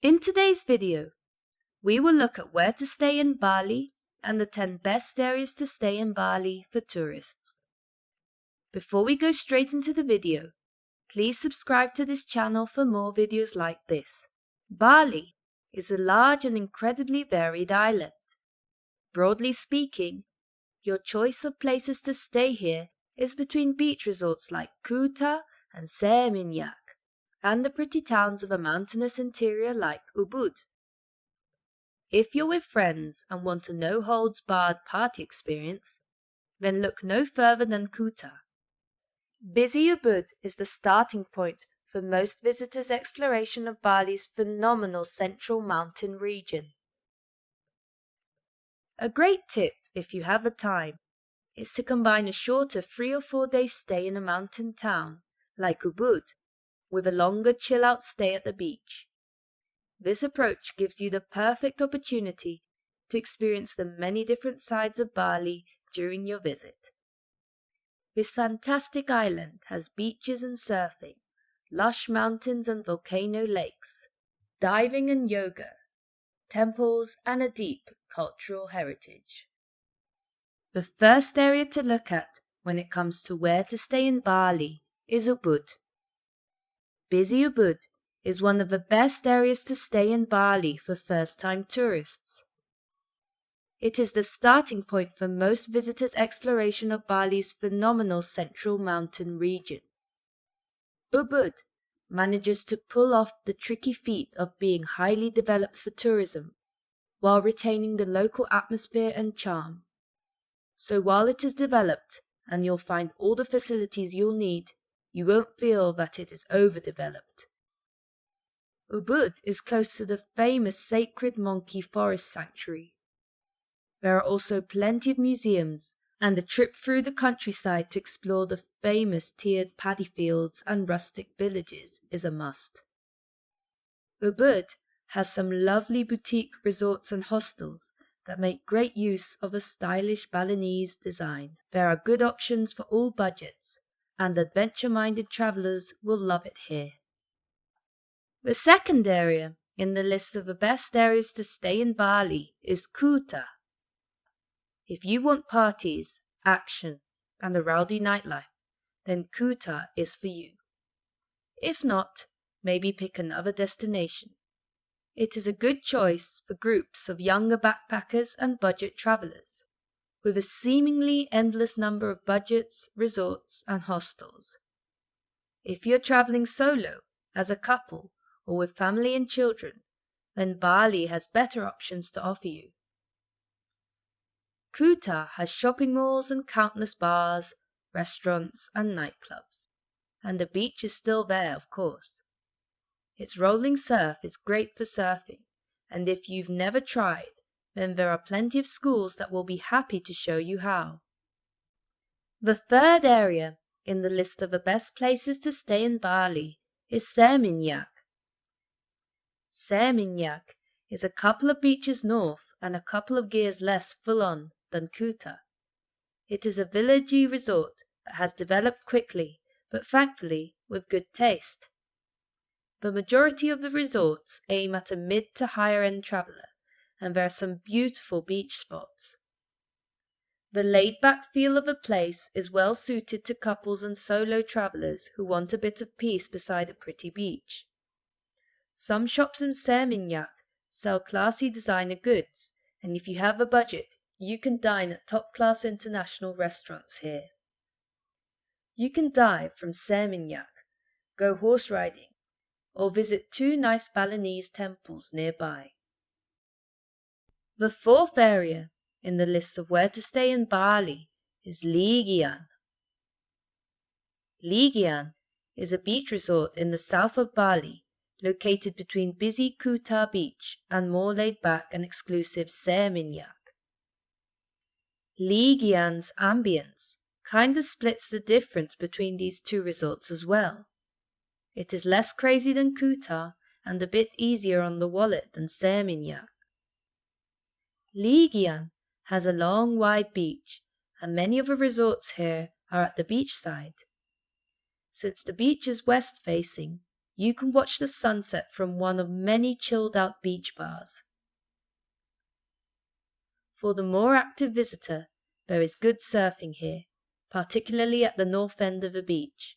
In today's video, we will look at where to stay in Bali and the 10 best areas to stay in Bali for tourists. Before we go straight into the video, please subscribe to this channel for more videos like this. Bali is a large and incredibly varied island. Broadly speaking, your choice of places to stay here is between beach resorts like Kuta and Seminyak, and the pretty towns of a mountainous interior like Ubud. If you're with friends and want a no-holds-barred party experience, then look no further than Kuta. Busy Ubud is the starting point for most visitors' exploration of Bali's phenomenal central mountain region. A great tip, if you have the time, is to combine a shorter 3 or 4 day stay in a mountain town, like Ubud, with a longer chill-out stay at the beach. This approach gives you the perfect opportunity to experience the many different sides of Bali during your visit. This fantastic island has beaches and surfing, lush mountains and volcano lakes, diving and yoga, temples and a deep cultural heritage. The first area to look at when it comes to where to stay in Bali is Ubud. Busy Ubud is one of the best areas to stay in Bali for first-time tourists. It is the starting point for most visitors' exploration of Bali's phenomenal central mountain region. Ubud manages to pull off the tricky feat of being highly developed for tourism, while retaining the local atmosphere and charm. So while it is developed and you'll find all the facilities you'll need, you won't feel that it is overdeveloped. Ubud is close to the famous Sacred Monkey Forest Sanctuary. There are also plenty of museums, and a trip through the countryside to explore the famous tiered paddy fields and rustic villages is a must. Ubud has some lovely boutique resorts and hostels that make great use of a stylish Balinese design. There are good options for all budgets, and adventure-minded travelers will love it here. The second area in the list of the best areas to stay in Bali is Kuta. If you want parties, action, and a rowdy nightlife, then Kuta is for you. If not, maybe pick another destination. It is a good choice for groups of younger backpackers and budget travelers, with a seemingly endless number of budgets, resorts, and hostels. If you're traveling solo, as a couple, or with family and children, then Bali has better options to offer you. Kuta has shopping malls and countless bars, restaurants, and nightclubs. And the beach is still there, of course. Its rolling surf is great for surfing, and if you've never tried, then there are plenty of schools that will be happy to show you how. The third area in the list of the best places to stay in Bali is Seminyak. Seminyak is a couple of beaches north and a couple of gears less full-on than Kuta. It is a villagey resort that has developed quickly, but thankfully with good taste. The majority of the resorts aim at a mid to higher end traveller, and there are some beautiful beach spots. The laid-back feel of the place is well suited to couples and solo travellers who want a bit of peace beside a pretty beach. Some shops in Seminyak sell classy designer goods, and if you have a budget, you can dine at top-class international restaurants here. You can dive from Seminyak, go horse riding, or visit 2 nice Balinese temples nearby. The fourth area in the list of where to stay in Bali is Legian. Legian is a beach resort in the south of Bali, located between busy Kuta beach and more laid-back and exclusive Seminyak. Legian's ambience kind of splits the difference between these 2 resorts as well. It is less crazy than Kuta and a bit easier on the wallet than Seminyak. Legian has a long, wide beach, and many of the resorts here are at the beach side. Since the beach is west-facing, you can watch the sunset from one of many chilled-out beach bars. For the more active visitor, there is good surfing here, particularly at the north end of the beach.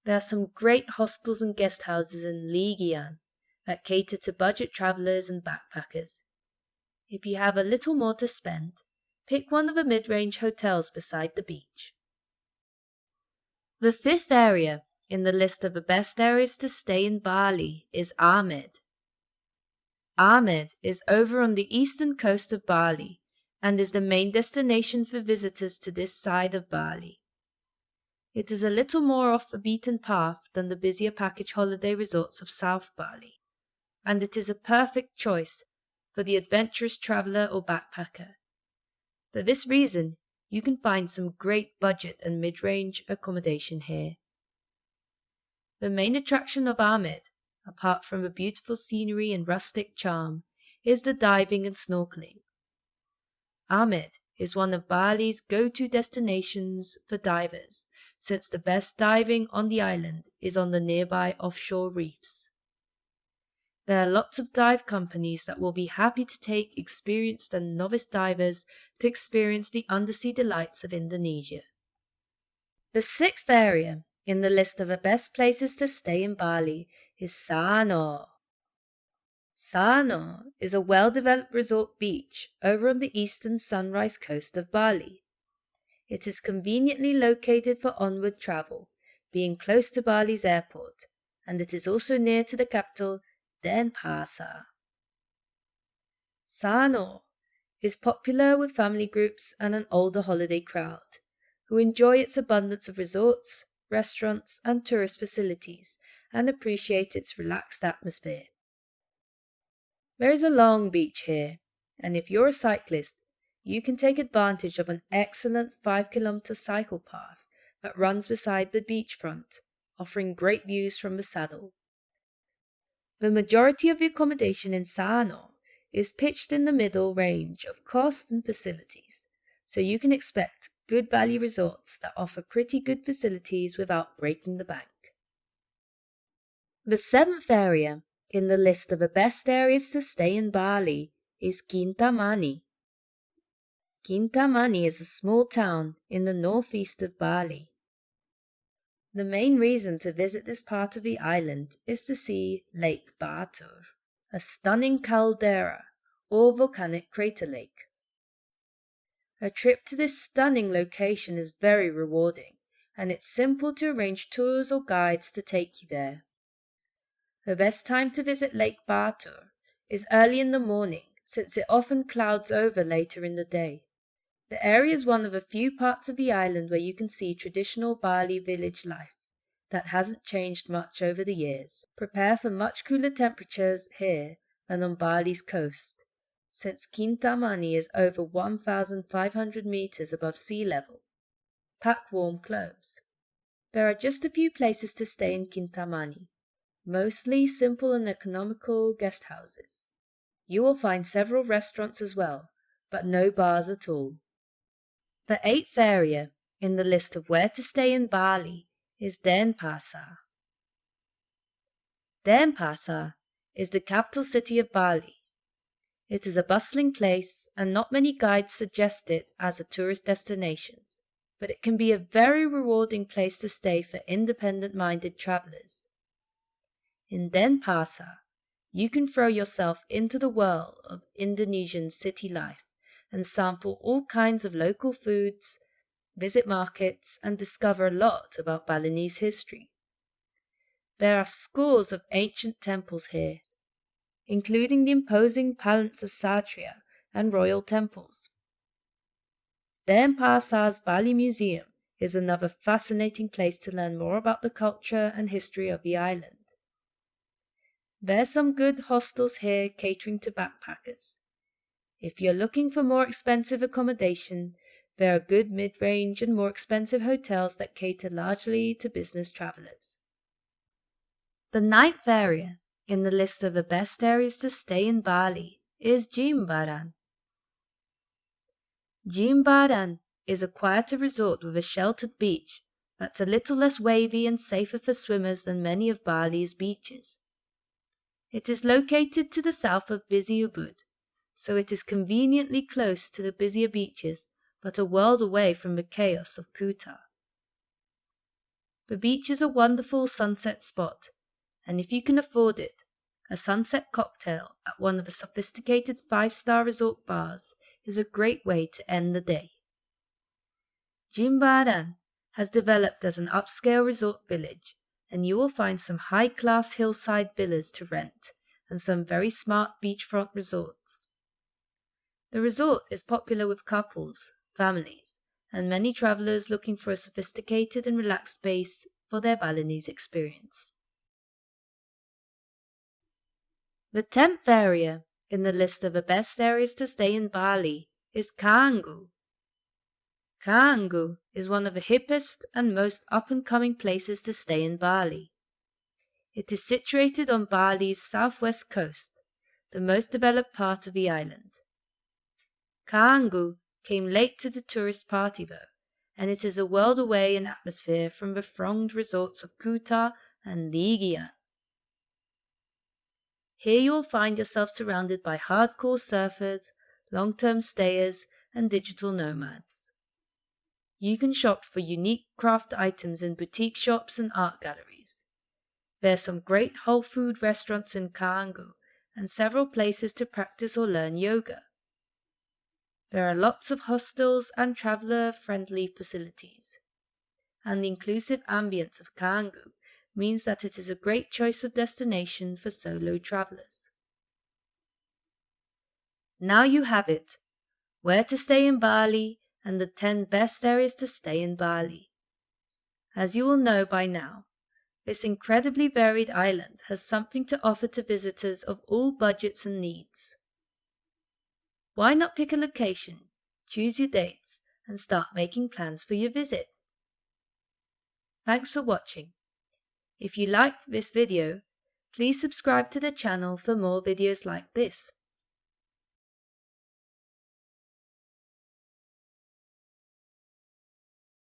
There are some great hostels and guest houses in Ligian that cater to budget travelers and backpackers. If you have a little more to spend, pick one of the mid-range hotels beside the beach. The fifth area in the list of the best areas to stay in Bali is Amed. Amed is over on the eastern coast of Bali and is the main destination for visitors to this side of Bali. It is a little more off the beaten path than the busier package holiday resorts of South Bali, and it is a perfect choice for the adventurous traveler or backpacker. For this reason, you can find some great budget and mid-range accommodation here. The main attraction of Amed, apart from the beautiful scenery and rustic charm, is the diving and snorkeling. Amed is one of Bali's go-to destinations for divers, since the best diving on the island is on the nearby offshore reefs. There are lots of dive companies that will be happy to take experienced and novice divers to experience the undersea delights of Indonesia. The sixth area in the list of the best places to stay in Bali is Sanur. Sanur is a well-developed resort beach over on the eastern sunrise coast of Bali. It is conveniently located for onward travel, being close to Bali's airport, and it is also near to the capital, Denpasar. Sanur is popular with family groups and an older holiday crowd, who enjoy its abundance of resorts, restaurants, and tourist facilities, and appreciate its relaxed atmosphere. There is a long beach here, and if you're a cyclist, you can take advantage of an excellent 5-kilometer cycle path that runs beside the beachfront, offering great views from the saddle. The majority of the accommodation in Sanur is pitched in the middle range of cost and facilities, so you can expect good value resorts that offer pretty good facilities without breaking the bank. The seventh area in the list of the best areas to stay in Bali is Kintamani. Kintamani is a small town in the northeast of Bali. The main reason to visit this part of the island is to see Lake Batur, a stunning caldera or volcanic crater lake. A trip to this stunning location is very rewarding, and it's simple to arrange tours or guides to take you there. The best time to visit Lake Batur is early in the morning, since it often clouds over later in the day. The area is one of a few parts of the island where you can see traditional Bali village life that hasn't changed much over the years. Prepare for much cooler temperatures here than on Bali's coast, since Kintamani is over 1,500 meters above sea level. Pack warm clothes. There are just a few places to stay in Kintamani, mostly simple and economical guest houses. You will find several restaurants as well, but no bars at all. The eighth area in the list of where to stay in Bali is Denpasar. Denpasar is the capital city of Bali. It is a bustling place, and not many guides suggest it as a tourist destination, but it can be a very rewarding place to stay for independent-minded travelers. In Denpasar, you can throw yourself into the whirl of Indonesian city life and sample all kinds of local foods, visit markets, and discover a lot about Balinese history. There are scores of ancient temples here, including the imposing Palace of Satria and royal temples. Denpasar's Bali Museum is another fascinating place to learn more about the culture and history of the island. There's some good hostels here catering to backpackers. If you're looking for more expensive accommodation, there are good mid-range and more expensive hotels that cater largely to business travelers. The ninth area in the list of the best areas to stay in Bali is Jimbaran. Jimbaran is a quieter resort with a sheltered beach that's a little less wavy and safer for swimmers than many of Bali's beaches. It is located to the south of busy Ubud, so it is conveniently close to the busier beaches but a world away from the chaos of Kuta. The beach is a wonderful sunset spot, and if you can afford it, a sunset cocktail at one of the sophisticated 5-star resort bars is a great way to end the day. Jimbaran has developed as an upscale resort village, and you will find some high-class hillside villas to rent and some very smart beachfront resorts. The resort is popular with couples, families, and many travelers looking for a sophisticated and relaxed base for their Balinese experience. The 10th area in the list of the best areas to stay in Bali is Canggu. Canggu is one of the hippest and most up-and-coming places to stay in Bali. It is situated on Bali's southwest coast, the most developed part of the island. Canggu came late to the tourist party though, and it is a world away in atmosphere from the thronged resorts of Kuta and Legian. Here you will find yourself surrounded by hardcore surfers, long-term stayers, and digital nomads. You can shop for unique craft items in boutique shops and art galleries. There are some great whole food restaurants in Canggu and several places to practice or learn yoga. There are lots of hostels and traveler-friendly facilities, and the inclusive ambience of Canggu means that it is a great choice of destination for solo travelers. Now you have it, where to stay in Bali and the 10 best areas to stay in Bali. As you will know by now, this incredibly varied island has something to offer to visitors of all budgets and needs. Why not pick a location, choose your dates, and start making plans for your visit? Thanks for watching. If you liked this video, please subscribe to the channel for more videos like this.